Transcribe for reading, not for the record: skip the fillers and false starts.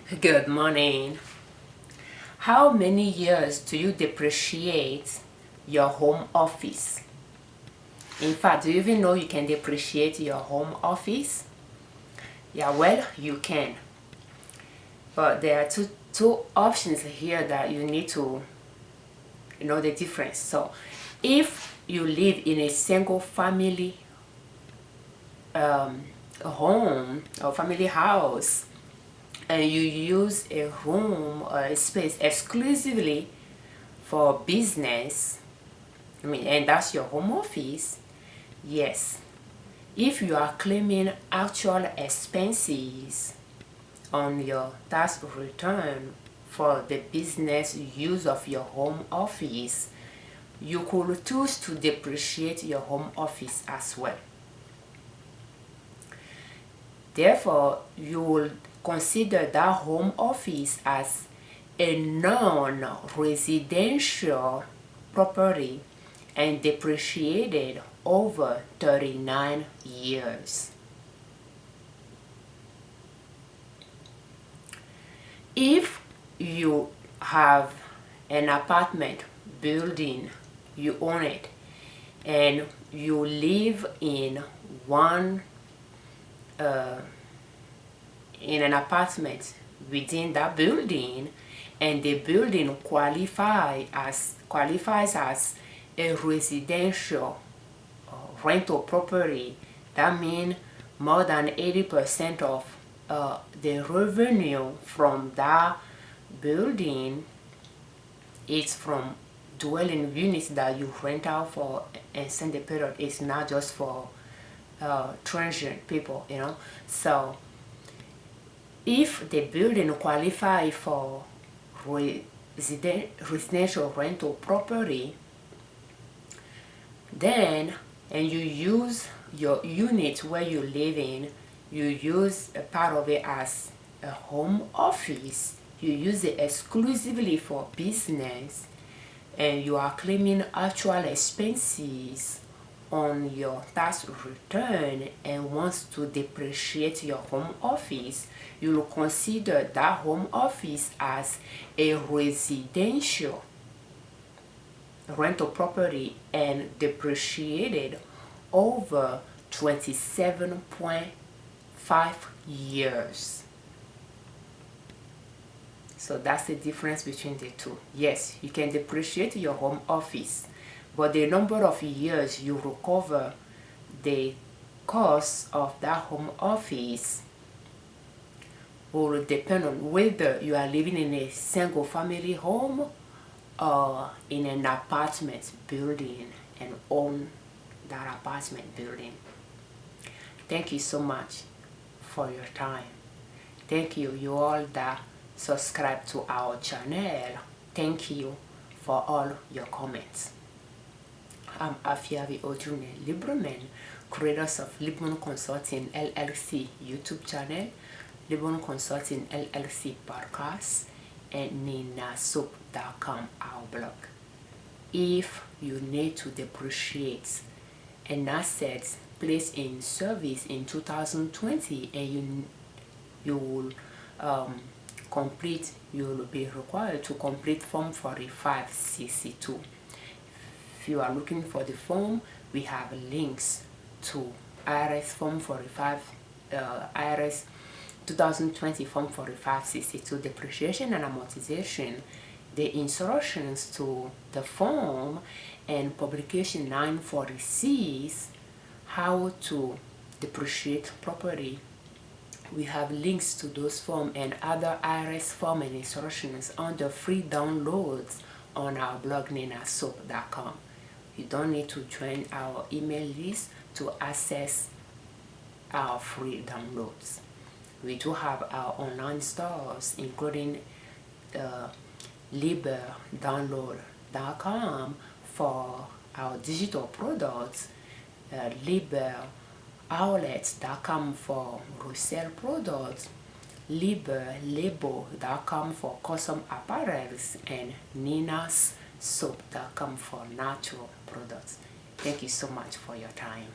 Good morning. How many years do you depreciate your home office? In fact, do you even know you can depreciate your home office? Yeah, well, you can. But there are two options here that you need to know the difference. So, if you live in a single family home or family house, and you use a room or a space exclusively for business, and that's your home office, yes. If you are claiming actual expenses on your tax return for the business use of your home office, you could choose to depreciate your home office as well. Therefore, you will consider that home office as a non-residential property and depreciated over 39 years. If you have an apartment building, you own it, and you live in an apartment within that building, and the building qualifies as a residential rental property, that means more than 80% of the revenue from that building is from dwelling units that you rent out for extended period. It's not just for transient people, So if the building qualifies for residential rental property, then, and you use your unit where you live in, you use a part of it as a home office, you use it exclusively for business, and you are claiming actual expenses on your tax return and wants to depreciate your home office, you will consider that home office as a residential rental property and depreciated over 27.5 years. So that's the difference between the two. Yes, you can depreciate your home office, but the number of years you recover the cost of that home office will depend on whether you are living in a single family home or in an apartment building and own that apartment building. Thank you so much for your time. Thank you all that subscribe to our channel. Thank you for all your comments. I'm Afiavi Ojune Liberman, creators of Liberman Consulting L.L.C YouTube channel, Liberman Consulting L.L.C podcast, and ninasoap.com our blog. If you need to depreciate an asset placed in service in 2020 and you will be required to complete Form 4562. If you are looking for the form, we have links to IRS Form 45, IRS 2020 Form 4562, depreciation and amortization, the instructions to the form, and publication 946, how to depreciate property. We have links to those forms and other IRS form and instructions under free downloads on our blog ninasoap.com. You don't need to join our email list to access our free downloads. We do have our online stores, including liberdownload.com for our digital products, liberoutlets.com for resale products, liberlabel.com for custom apparels, and ninasoap.com for natural products. Thank you so much for your time.